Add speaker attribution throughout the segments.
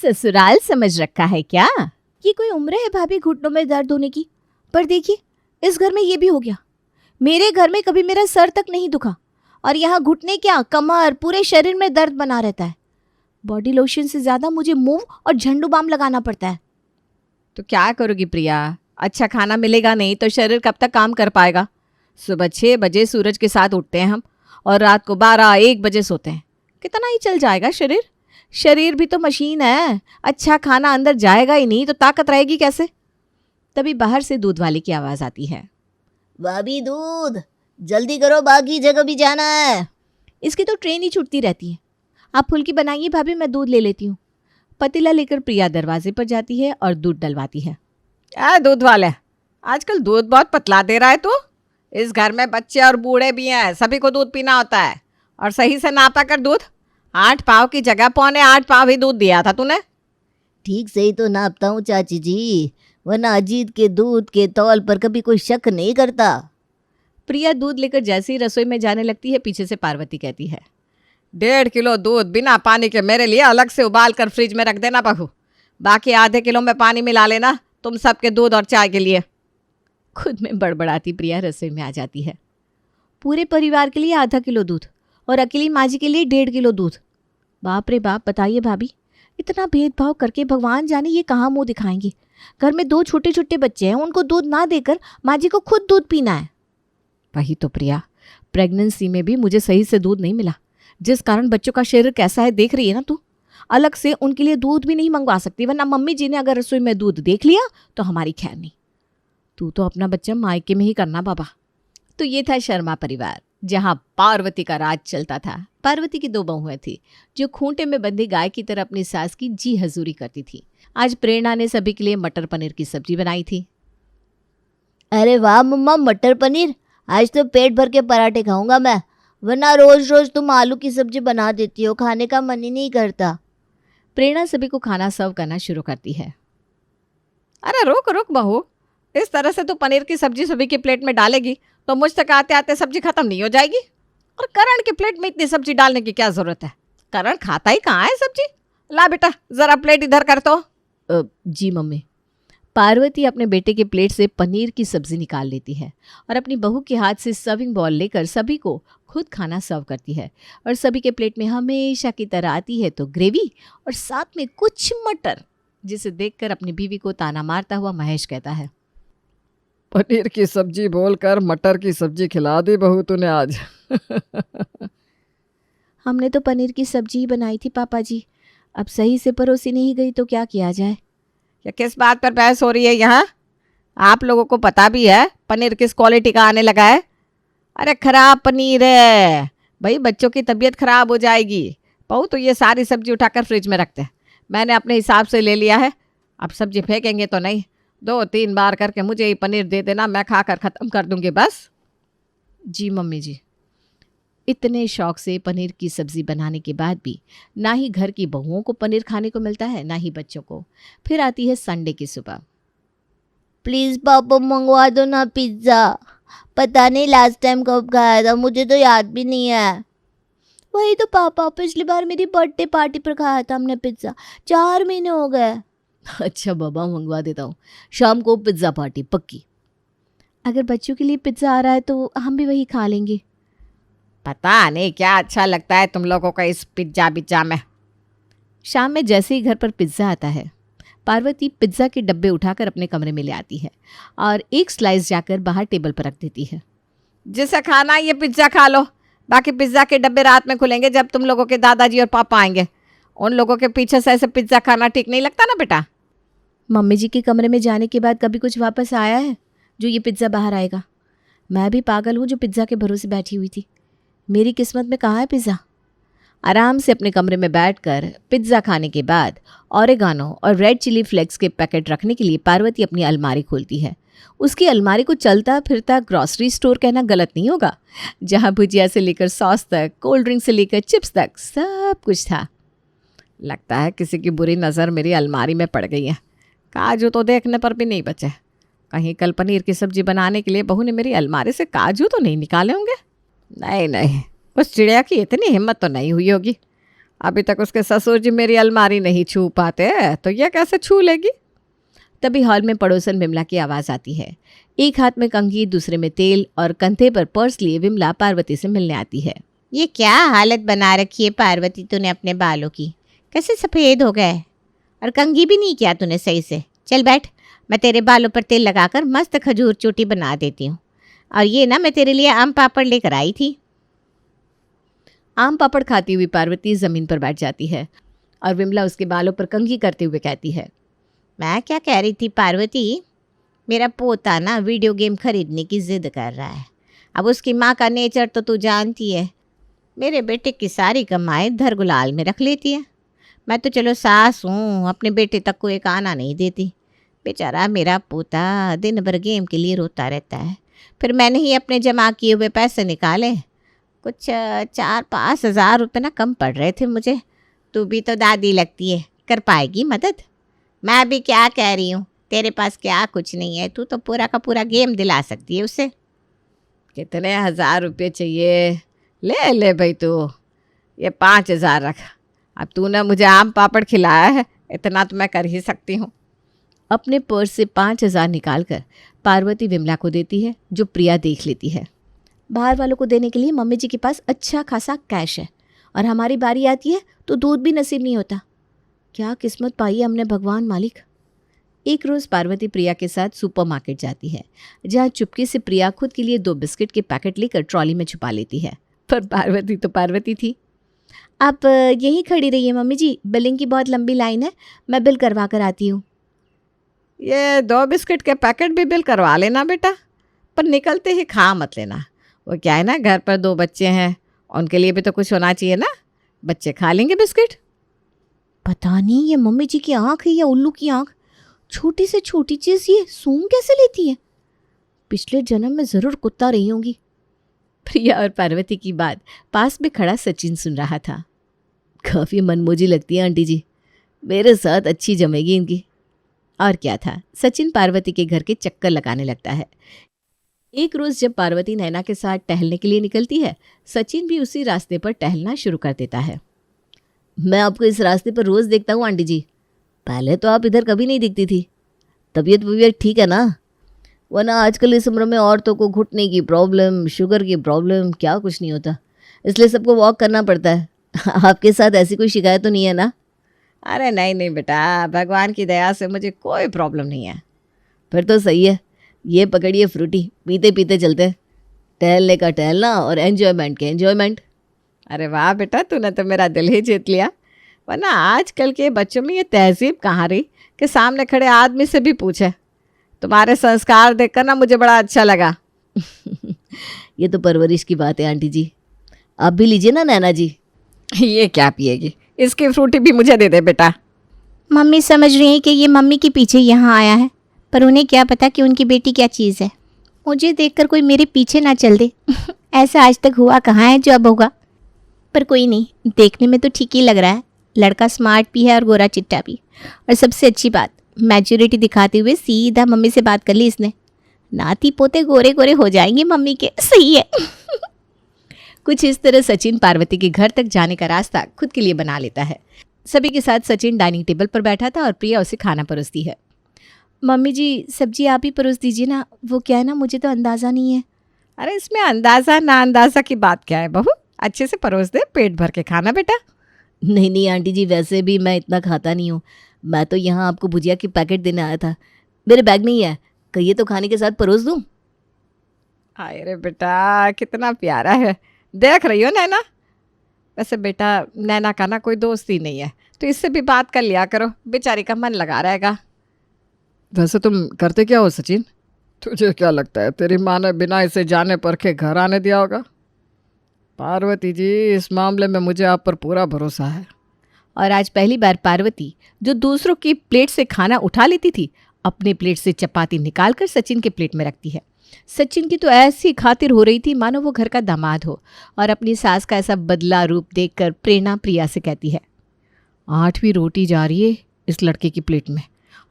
Speaker 1: ससुराल समझ रखा है क्या? ये कोई उम्र है भाभी घुटनों में दर्द होने की? पर देखिए, इस घर में ये भी हो गया। मेरे घर में कभी मेरा सर तक नहीं दुखा और यहाँ घुटने क्या, कमर, पूरे शरीर में दर्द बना रहता है। बॉडी लोशन से ज्यादा मुझे मूव और झंडू बाम लगाना पड़ता है।
Speaker 2: तो क्या करोगी प्रिया? अच्छा खाना मिलेगा नहीं तो शरीर कब तक काम कर पाएगा? सुबह 6 बजे सूरज के साथ उठते हैं हम और रात को 12-1 बजे सोते हैं। कितना ही चल जाएगा शरीर? शरीर भी तो मशीन है। अच्छा खाना अंदर जाएगा ही नहीं तो ताकत रहेगी कैसे? तभी बाहर से दूध वाले की आवाज़ आती है।
Speaker 1: भाभी दूध जल्दी करो, बाकी जगह भी जाना है। इसकी तो ट्रेन ही छूटती रहती है। आप फुल्की बनाइए भाभी, मैं दूध ले लेती हूँ। पतीला लेकर प्रिया दरवाजे पर जाती है और दूध डलवाती है।
Speaker 2: दूध वाले, आजकल दूध बहुत पतला दे रहा है तू। इस घर में बच्चे और बूढ़े भी हैं, सभी को दूध पीना होता है। और सही से नापा कर दूध। 8 पाव की जगह 8.25 पाव ही दूध दिया था तूने।
Speaker 1: ठीक से ही तो नापता हूँ चाची जी, वरना अजीत के दूध के तौल पर कभी कोई शक नहीं करता। प्रिया दूध लेकर जैसे ही रसोई में जाने लगती है, पीछे से पार्वती कहती है,
Speaker 2: 1.5 किलो दूध बिना पानी के मेरे लिए अलग से उबाल कर फ्रिज में रख देना बहू। बाकी आधे किलो में पानी मिला लेना तुम सबके दूध और चाय के लिए।
Speaker 1: खुद में बड़बड़ाती प्रिया रसोई में आ जाती है। पूरे परिवार के लिए आधा किलो दूध और अकेली माँ जी के लिए 1.5 किलो दूध। बाप रे बाप, बताइए भाभी, इतना भेदभाव करके भगवान जाने ये कहाँ मुंह दिखाएंगे। घर में 2 छोटे छोटे बच्चे हैं, उनको दूध ना देकर माँ जी को खुद दूध पीना है।
Speaker 2: वही तो प्रिया, प्रेगनेंसी में भी मुझे सही से दूध नहीं मिला, जिस कारण बच्चों का शरीर कैसा है देख रही है ना तू। अलग से उनके लिए दूध भी नहीं मंगवा सकती, वरना मम्मी जी ने अगर रसोई में दूध देख लिया तो हमारी खैर नहीं। तू तो अपना बच्चा मायके में ही करना बाबा।
Speaker 1: तो ये था शर्मा परिवार, जहाँ पार्वती का राज चलता था। पार्वती की 2 बहुएं थी जो खूंटे में बंधी गाय की तरह अपनी सास की जी हजूरी करती थी। आज प्रेरणा ने सभी के लिए मटर पनीर की सब्जी बनाई थी। अरे वाह मम्मा, मटर पनीर! आज तो पेट भर के पराठे खाऊंगा मैं, वरना रोज रोज तुम आलू की सब्जी बना देती हो, खाने का मन ही नहीं करता। प्रेरणा सभी को खाना सर्व करना शुरू करती है।
Speaker 2: अरे रुक रुक बहू, इस तरह से तो पनीर की सब्जी सभी की प्लेट में डालेगी तो मुझ तक आते आते सब्जी खत्म नहीं हो जाएगी। और करण की प्लेट में इतनी सब्जी डालने की क्या जरूरत है? करण खाता ही कहाँ है सब्जी। ला बेटा, जरा प्लेट इधर कर तो।
Speaker 1: जी मम्मी। पार्वती अपने बेटे के प्लेट से पनीर की सब्जी निकाल लेती है और अपनी बहू के हाथ से सर्विंग बॉल लेकर सभी को खुद खाना सर्व करती है। और सभी के प्लेट में हमेशा की तरह आती है तो ग्रेवी और साथ में कुछ मटर, जिसे देखकर अपनी बीवी को ताना मारता हुआ महेश कहता है,
Speaker 3: पनीर की सब्जी बोलकर मटर की सब्जी खिला दी बहू तूने आज।
Speaker 1: हमने तो पनीर की सब्जी ही बनाई थी पापा जी, अब सही से परोसी नहीं गई तो क्या किया जाए।
Speaker 2: या किस बात पर बहस हो रही है यहाँ? आप लोगों को पता भी है पनीर किस क्वालिटी का आने लगा है? अरे खराब पनीर है भाई, बच्चों की तबीयत खराब हो जाएगी। बहू तो ये सारी सब्जी उठाकर फ्रिज में रखते हैं, मैंने अपने हिसाब से ले लिया है। अब सब्जी फेंकेंगे तो नहीं, 2-3 बार करके मुझे ये पनीर दे देना, मैं खाकर ख़त्म कर दूंगी बस।
Speaker 1: जी मम्मी जी। इतने शौक से पनीर की सब्जी बनाने के बाद भी ना ही घर की बहुओं को पनीर खाने को मिलता है, ना ही बच्चों को। फिर आती है संडे की सुबह। प्लीज़ पापा मंगवा दो ना पिज़्ज़ा, पता नहीं लास्ट टाइम कब खाया था, मुझे तो याद भी नहीं है। वही तो पापा, पिछली बार मेरी बर्थडे पार्टी पर खाया था हमने पिज़्ज़ा, 4 महीने हो गए। अच्छा बाबा, मंगवा देता हूँ, शाम को पिज़्ज़ा पार्टी पक्की। अगर बच्चों के लिए पिज़्ज़ा आ रहा है तो हम भी वही खा लेंगे।
Speaker 2: पता नहीं क्या अच्छा लगता है तुम लोगों को इस पिज्जा में।
Speaker 1: शाम में जैसे ही घर पर पिज़्ज़ा आता है, पार्वती पिज़्ज़ा के डब्बे उठाकर अपने कमरे में ले आती है और एक स्लाइस जाकर बाहर टेबल पर रख देती है।
Speaker 2: जिसे खाना ये पिज़्ज़ा खा लो, बाकी पिज़्ज़ा के डब्बे रात में खुलेंगे जब तुम लोगों के दादाजी और पापा आएंगे। उन लोगों के पीछे से ऐसे पिज़्ज़ा खाना ठीक नहीं लगता ना बेटा।
Speaker 1: मम्मी जी के कमरे में जाने के बाद कभी कुछ वापस आया है जो ये पिज़्ज़ा बाहर आएगा? मैं भी पागल हूँ जो पिज़्ज़ा के भरोसे बैठी हुई थी। मेरी किस्मत में कहाँ है पिज़्ज़ा? आराम से अपने कमरे में बैठकर पिज़्ज़ा खाने के बाद ऑरेगानो और रेड चिली फ्लेक्स के पैकेट रखने के लिए पार्वती अपनी अलमारी खोलती है। उसकी अलमारी को चलता फिरता ग्रॉसरी स्टोर कहना गलत नहीं होगा, जहाँ भुजिया से लेकर सॉस तक, कोल्ड ड्रिंक से लेकर चिप्स तक सब कुछ था।
Speaker 2: लगता है किसी की बुरी नज़र मेरी अलमारी में पड़ गई है। काजू तो देखने पर भी नहीं बचे। कहीं कल पनीर की सब्जी बनाने के लिए बहू ने मेरी अलमारी से काजू तो नहीं निकाले होंगे? नहीं, उस चिड़िया की इतनी हिम्मत तो नहीं हुई होगी। अभी तक उसके ससुर जी मेरी अलमारी नहीं छू पाते, तो ये कैसे छू लेगी?
Speaker 1: तभी हॉल में पड़ोसन विमला की आवाज़ आती है। एक हाथ में कंघी, दूसरे में तेल और कंधे पर पर्स लिए विमला पार्वती से मिलने आती है।
Speaker 4: ये क्या हालत बना रखी है पार्वती तूने अपने बालों की, कैसे सफ़ेद हो गए, और कंघी भी नहीं किया तूने सही से। चल बैठ, मैं तेरे बालों पर तेल लगाकर मस्त खजूर चोटी बना देती हूँ। और ये ना मैं तेरे लिए आम पापड़ लेकर आई थी।
Speaker 1: आम पापड़ खाती हुई पार्वती ज़मीन पर बैठ जाती है और विमला उसके बालों पर कंघी करते हुए कहती है,
Speaker 4: मैं क्या कह रही थी पार्वती, मेरा पोता ना वीडियो गेम खरीदने की ज़िद कर रहा है। अब उसकी माँ का नेचर तो तू जानती है, मेरे बेटे की सारी कमाई धर गुलाल में रख लेती है। मैं तो चलो सास हूँ, अपने बेटे तक को एक आना नहीं देती। बेचारा मेरा पोता दिन भर गेम के लिए रोता रहता है। फिर मैंने ही अपने जमा किए हुए पैसे निकाले, कुछ 4-5 हज़ार रुपये ना कम पड़ रहे थे मुझे। तू भी तो दादी लगती है, कर पाएगी मदद? मैं भी क्या कह रही हूँ, तेरे पास क्या कुछ नहीं है, तू तो पूरा का पूरा गेम दिला सकती है उसे।
Speaker 2: कितने 1000 रुपये चाहिए? ले ले भाई, तू ये 5000 रख। अब तूने मुझे आम पापड़ खिलाया है, इतना तो मैं कर ही सकती हूँ।
Speaker 1: अपने पर्स से 5,000 निकालकर पार्वती विमला को देती है, जो प्रिया देख लेती है। बाहर वालों को देने के लिए मम्मी जी के पास अच्छा खासा कैश है, और हमारी बारी आती है तो दूध भी नसीब नहीं होता। क्या किस्मत पाई है हमने भगवान मालिक। एक रोज़ पार्वती प्रिया के साथ सुपरमार्केट जाती है, जहाँ चुपके से प्रिया खुद के लिए 2 बिस्किट के पैकेट लेकर ट्रॉली में छुपा लेती है। पर पार्वती तो पार्वती थी। आप यहीं खड़ी रहिए मम्मी जी, बिलिंग की बहुत लंबी लाइन है, मैं बिल करवा कर आती हूँ।
Speaker 2: ये 2 बिस्किट के पैकेट भी बिल करवा लेना बेटा, पर निकलते ही खा मत लेना। वो क्या है ना, घर पर 2 बच्चे हैं, उनके लिए भी तो कुछ होना चाहिए ना, बच्चे खा लेंगे बिस्किट।
Speaker 1: पता नहीं ये मम्मी जी की आंख है या उल्लू की आंख, छोटी से छोटी चीज़ ये सूंघ कैसे लेती है। पिछले जन्म में ज़रूर कुत्ता रही होंगी। प्रिया और पार्वती की बात पास में खड़ा सचिन सुन रहा था। काफ़ी मनमोजी लगती है आंटी जी, मेरे साथ अच्छी जमेगी इनकी। और क्या था, सचिन पार्वती के घर के चक्कर लगाने लगता है। एक रोज़ जब पार्वती नैना के साथ टहलने के लिए निकलती है, सचिन भी उसी रास्ते पर टहलना शुरू कर देता है। मैं आपको इस रास्ते पर रोज़ देखता हूँ आंटी जी, पहले तो आप इधर कभी नहीं दिखती थी। तबीयत वबीयत ठीक है ना? वरना आजकल इस उम्र में औरतों को घुटने की प्रॉब्लम, शुगर की प्रॉब्लम, क्या कुछ नहीं होता, इसलिए सबको वॉक करना पड़ता है। आपके साथ ऐसी कोई शिकायत तो नहीं है ना?
Speaker 2: अरे नहीं नहीं बेटा, भगवान की दया से मुझे कोई प्रॉब्लम नहीं है।
Speaker 1: फिर तो सही है। ये पकड़िए फ्रूटी, पीते पीते चलते, टहलने का टहलना और एन्जॉयमेंट के एन्जॉयमेंट।
Speaker 2: अरे वाह बेटा, तूने तो मेरा दिल ही जीत लिया। वरना आजकल के बच्चों में ये तहजीब कहाँ रही कि सामने खड़े आदमी से भी पूछे। तुम्हारे संस्कार देखकर ना मुझे बड़ा अच्छा लगा।
Speaker 1: ये तो परवरिश की बात है आंटी जी। आप भी लीजिए ना नैना जी।
Speaker 2: ये क्या पिएगी? इसकी फ्रूटी भी मुझे दे दे बेटा।
Speaker 4: मम्मी समझ रही है कि ये मम्मी के पीछे यहाँ आया है, पर उन्हें क्या पता कि उनकी बेटी क्या चीज़ है। मुझे देखकर कोई मेरे पीछे ना चल दे। ऐसा आज तक हुआ कहाँ है जो अब होगा। पर कोई नहीं, देखने में तो ठीक ही लग रहा है। लड़का स्मार्ट भी है और गोरा चिट्टा भी। और सबसे अच्छी बात, मैच्योरिटी दिखाते हुए सीधा मम्मी से बात कर ली इसने। नाती पोते गोरे गोरे हो जाएंगे मम्मी के। सही है। कुछ इस तरह सचिन पार्वती के घर तक जाने का रास्ता खुद के लिए बना लेता है। सभी के साथ सचिन डाइनिंग टेबल पर बैठा था और प्रिया उसे खाना परोसती है। मम्मी जी, सब्जी आप ही परोस दीजिए ना, वो क्या है ना, मुझे तो अंदाज़ा नहीं है।
Speaker 2: अरे इसमें अंदाज़ा ना अंदाज़ा की बात क्या है बहू, अच्छे से परोस दे, पेट भर के खाना बेटा।
Speaker 1: नहीं नहीं आंटी जी, वैसे भी मैं इतना खाता नहीं हूँ। मैं तो यहाँ आपको भुजिया की पैकेट देने आया था, मेरे बैग में ही है, कहिए तो खाने के साथ परोस दूँ।
Speaker 2: अरे बेटा कितना प्यारा है, देख रही हो नैना। वैसे बेटा नैना का ना कोई दोस्त ही नहीं है, तो इससे भी बात कर लिया करो, बेचारी का मन लगा रहेगा।
Speaker 3: वैसे तुम करते क्या हो सचिन? तुझे क्या लगता है तेरी माँ ने बिना इसे जाने परखे घर आने दिया होगा? पार्वती जी, इस मामले में मुझे आप पर पूरा भरोसा है।
Speaker 1: और आज पहली बार पार्वती, जो दूसरों की प्लेट से खाना उठा लेती थी, अपने प्लेट से चपाती निकालकर सचिन के प्लेट में रखती है। सचिन की तो ऐसी खातिर हो रही थी मानो वो घर का दामाद हो। और अपनी सास का ऐसा बदला रूप देखकर प्रेरणा प्रिया से कहती है, 8वीं रोटी जा रही है इस लड़के की प्लेट में,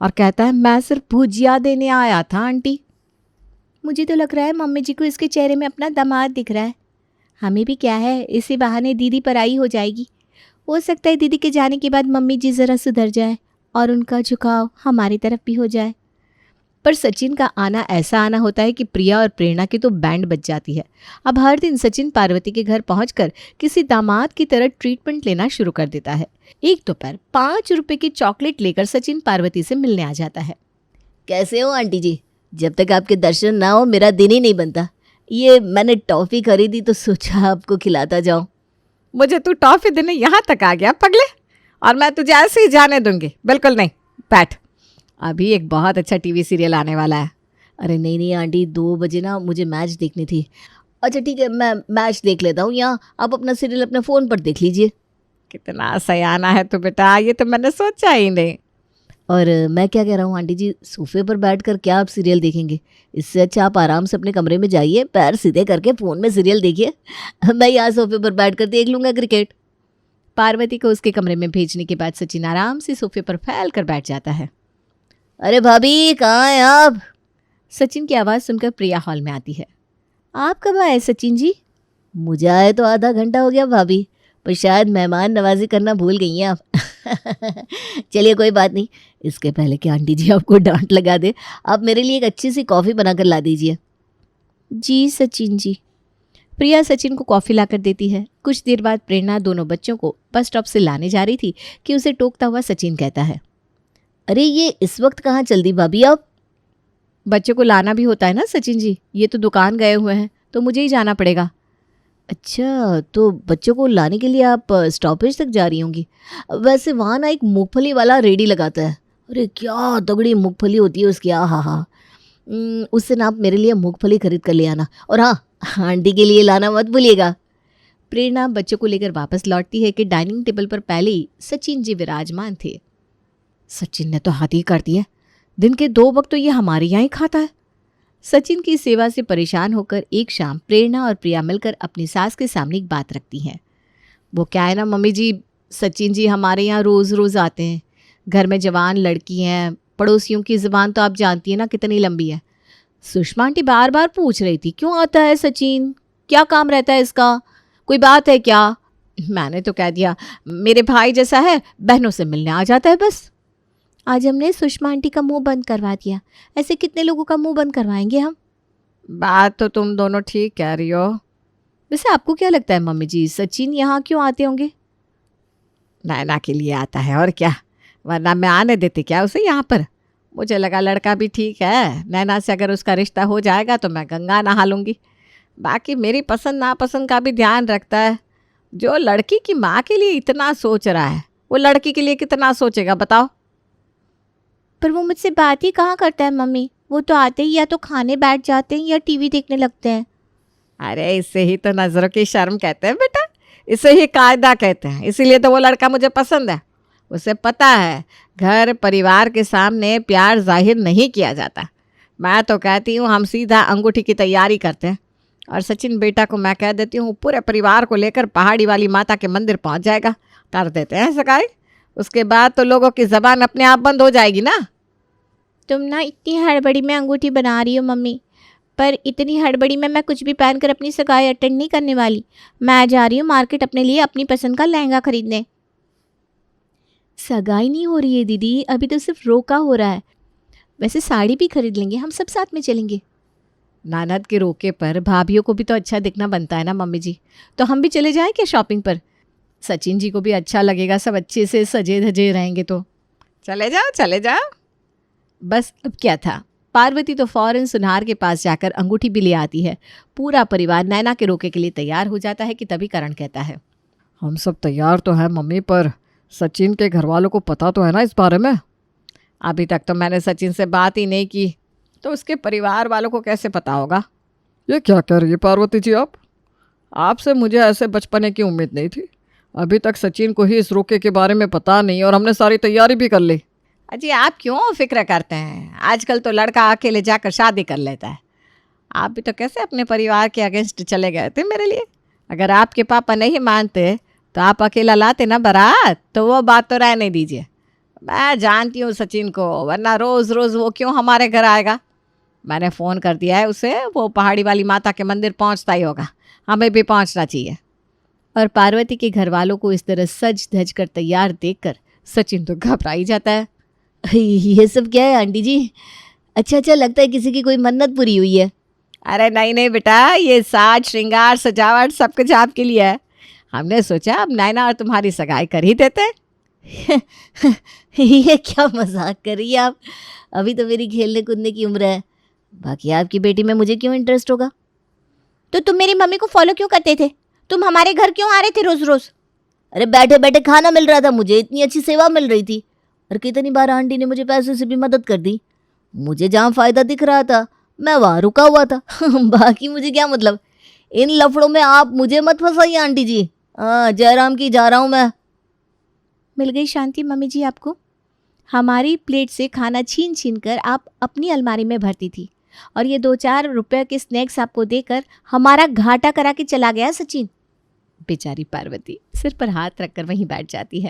Speaker 1: और कहता है मैं सिर्फ भुजिया देने आया था आंटी। मुझे तो लग रहा है मम्मी जी को इसके चेहरे में अपना दामाद दिख रहा है। हमें भी क्या है, इसी बहाने दीदी पराई हो जाएगी।
Speaker 4: हो सकता है दीदी के जाने के बाद मम्मी जी ज़रा सुधर जाए और उनका झुकाव हमारी तरफ भी हो जाए।
Speaker 1: पर सचिन का आना ऐसा आना होता है कि प्रिया और प्रेरणा की तो बैंड बज जाती है। अब हर दिन सचिन पार्वती के घर पहुंचकर किसी दामाद की तरह ट्रीटमेंट लेना शुरू कर देता है। एक दोपहर 5 रुपए की चॉकलेट लेकर सचिन पार्वती से मिलने आ जाता है।
Speaker 5: कैसे हो आंटी जी? जब तक आपके दर्शन ना हो मेरा दिन ही नहीं बनता। ये मैंने टॉफ़ी खरीदी तो सोचा आपको खिलाता जाऊं।
Speaker 2: मुझे तू टॉफ़ी देने यहाँ तक आ गया पगले, और मैं तुझे ऐसे ही जाने दूंगी? बिल्कुल नहीं, बैठ। अभी एक बहुत अच्छा टीवी सीरियल आने वाला है।
Speaker 5: अरे नहीं नहीं आंटी, 2 बजे ना मुझे मैच देखनी थी। अच्छा ठीक है, मैं मैच देख लेता हूँ, यहाँ आप अपना सीरियल अपने फ़ोन पर देख लीजिए।
Speaker 2: कितना सयाना है तू बेटा, ये तो मैंने सोचा ही नहीं।
Speaker 5: और मैं क्या कह रहा हूँ आंटी जी, सोफे पर बैठकर क्या आप सीरियल देखेंगे? इससे अच्छा आप आराम से अपने कमरे में जाइए, पैर सीधे करके फ़ोन में सीरियल देखिए। मैं यहाँ सोफे पर बैठकर देख लूँगा क्रिकेट।
Speaker 1: पार्वती को उसके कमरे में भेजने के बाद सचिन आराम से सोफे पर फैल कर बैठ जाता है।
Speaker 5: अरे भाभी कहाँ हैं आप?
Speaker 1: सचिन की आवाज़ सुनकर प्रिया हॉल में आती है। आप कब आए सचिन जी?
Speaker 5: मुझे आए तो आधा घंटा हो गया भाभी, पर शायद मेहमान नवाजी करना भूल गई हैं आप। चलिए कोई बात नहीं, इसके पहले कि आंटी जी आपको डांट लगा दे, आप मेरे लिए एक अच्छी सी कॉफ़ी बनाकर ला दीजिए।
Speaker 1: जी सचिन जी। प्रिया सचिन को कॉफ़ी लाकर देती है। कुछ देर बाद प्रेरणा दोनों बच्चों को बस स्टॉप से लाने जा रही थी कि उसे टोकता हुआ सचिन कहता है,
Speaker 5: अरे ये इस वक्त कहाँ चल दी भाभी आप?
Speaker 1: बच्चों को लाना भी होता है ना सचिन जी, ये तो दुकान गए हुए हैं तो मुझे ही जाना पड़ेगा।
Speaker 5: अच्छा, तो बच्चों को लाने के लिए आप स्टॉपेज तक जा रही होंगी। वैसे वहाँ ना एक मूंगफली वाला रेडी लगाता है। अरे क्या तगड़ी मूंगफली होती है उसकी, हाँ। उससे ना आप मेरे लिए मूंगफली खरीद कर ले आना, और हाँ आंटी के लिए लाना मत भूलिएगा।
Speaker 1: प्रेरणा बच्चों को लेकर वापस लौटती है कि डाइनिंग टेबल पर पहले ही सचिन जी विराजमान थे। सचिन ने तो हद ही कर दी है, दिन के 2 वक्त तो ये हमारे यहाँ ही खाता है। सचिन की सेवा से परेशान होकर एक शाम प्रेरणा और प्रिया मिलकर अपनी सास के सामने एक बात रखती हैं। वो क्या है ना मम्मी जी, सचिन जी हमारे यहाँ रोज़ रोज़ आते हैं। घर में जवान लड़की हैं, पड़ोसियों की ज़ुबान तो आप जानती हैं ना कितनी लंबी है। सुषमा आंटी बार बार पूछ रही थी, क्यों आता है सचिन, क्या काम रहता है इसका, कोई बात है क्या? मैंने तो कह दिया मेरे भाई जैसा है, बहनों से मिलने आ जाता है बस।
Speaker 4: आज हमने सुषमा आंटी का मुंह बंद करवा दिया, ऐसे कितने लोगों का मुंह बंद करवाएंगे हम?
Speaker 2: बात तो तुम दोनों ठीक कह रही हो।
Speaker 1: वैसे आपको क्या लगता है मम्मी जी, सचिन यहाँ क्यों आते होंगे?
Speaker 2: नैना के लिए आता है और क्या, वरना मैं आने देती क्या उसे यहाँ पर? मुझे लगा लड़का भी ठीक है, नैना से अगर उसका रिश्ता हो जाएगा तो मैं गंगा नहा लूँगी। बाकी मेरी पसंद नापसंद का भी ध्यान रखता है। जो लड़की की माँ के लिए इतना सोच रहा है, वो लड़की के लिए कितना सोचेगा बताओ?
Speaker 4: पर वो मुझसे बात ही कहाँ करता है मम्मी, वो तो आते ही या तो खाने बैठ जाते हैं या टीवी देखने लगते हैं।
Speaker 2: अरे इससे ही तो नज़रों की शर्म कहते हैं बेटा, इसे ही कायदा कहते हैं। इसीलिए तो वो लड़का मुझे पसंद है। उसे पता है घर परिवार के सामने प्यार जाहिर नहीं किया जाता। मैं तो कहती हूँ हम सीधा अंगूठी की तैयारी करते हैं, और सचिन बेटा को मैं कह देती हूँ पूरे परिवार को लेकर पहाड़ी वाली माता के मंदिर पहुँच जाएगा। कर देते हैं सगाई, उसके बाद तो लोगों की ज़बान अपने आप बंद हो जाएगी ना।
Speaker 4: तुम ना इतनी हड़बड़ी में अंगूठी बना रही हो मम्मी, पर इतनी हड़बड़ी में मैं कुछ भी पहनकर अपनी सगाई अटेंड नहीं करने वाली। मैं जा रही हूँ मार्केट अपने लिए अपनी पसंद का लहंगा खरीदने।
Speaker 1: सगाई नहीं हो रही है दीदी, अभी तो सिर्फ रोका हो रहा है। वैसे साड़ी भी खरीद लेंगे, हम सब साथ में चलेंगे। नानद के रोके पर भाभियों को भी तो अच्छा दिखना बनता है ना मम्मी जी, तो हम भी चले जाएं क्या शॉपिंग पर? सचिन जी को भी अच्छा लगेगा, सब अच्छे से सजे धजे रहेंगे तो।
Speaker 2: चले जाओ चले जाओ।
Speaker 1: बस अब क्या था, पार्वती तो फौरन सुनार के पास जाकर अंगूठी भी ले आती है। पूरा परिवार नैना के रोके के लिए तैयार हो जाता है कि तभी करण कहता है,
Speaker 3: हम सब तैयार तो हैं मम्मी, पर सचिन के घर वालों को पता तो है ना इस बारे में?
Speaker 2: अभी तक तो मैंने सचिन से बात ही नहीं की, तो उसके परिवार वालों को कैसे पता होगा?
Speaker 3: ये क्या कह रही है पार्वती जी आप? आपसे मुझे ऐसे बचपने की उम्मीद नहीं थी। अभी तक सचिन को ही इस रोके के बारे में पता नहीं, और हमने सारी तैयारी भी कर ली।
Speaker 2: अजी आप क्यों फिक्र करते हैं? आजकल तो लड़का अकेले जाकर शादी कर लेता है। आप भी तो कैसे अपने परिवार के अगेंस्ट चले गए थे मेरे लिए। अगर आपके पापा नहीं मानते तो आप अकेला लाते ना बारात, तो वो बात तो रहने दीजिए। मैं जानती हूँ सचिन को, वरना रोज़ रोज़ वो क्यों हमारे घर आएगा। मैंने फ़ोन कर दिया है उसे, वो पहाड़ी वाली माता के मंदिर पहुँचता ही होगा, हमें भी पहुँचना चाहिए।
Speaker 1: और पार्वती के घर वालों को इस तरह सज धज कर तैयार देखकर सचिन तो घबरा ही जाता है।
Speaker 5: ये सब क्या है आंटी जी? अच्छा लगता है किसी की कोई मन्नत पूरी हुई है।
Speaker 2: अरे नहीं नहीं बेटा, ये साज श्रृंगार सजावट सब कुछ आपके लिए है। हमने सोचा अब नैना और तुम्हारी सगाई कर ही देते।
Speaker 5: ये क्या मजाक कर रही है आप? अभी तो मेरी खेलने कूदने की उम्र है। बाकी आपकी बेटी में मुझे क्यों इंटरेस्ट होगा?
Speaker 4: तो तुम मेरी मम्मी को फॉलो क्यों करते थे? तुम हमारे घर क्यों आ रहे थे रोज रोज?
Speaker 5: अरे बैठे बैठे खाना मिल रहा था, मुझे इतनी अच्छी सेवा मिल रही थी। और कितनी बार आंटी ने मुझे पैसे से भी मदद कर दी। मुझे जहाँ फायदा दिख रहा था मैं वहाँ रुका हुआ था। बाकी मुझे क्या मतलब? इन लफड़ों में आप मुझे मत फंसाइए आंटी जी। हाँ, जयराम की जा रहा हूँ मैं।
Speaker 4: मिल गई शांति मम्मी जी आपको? हमारी प्लेट से खाना छीन छीन कर आप अपनी अलमारी में भरती थी और ये 2-4 रुपए के स्नैक्स आपको देकर हमारा घाटा करा के चला गया सचिन।
Speaker 1: बेचारी पार्वती सिर पर हाथ रखकर वहीं बैठ जाती है।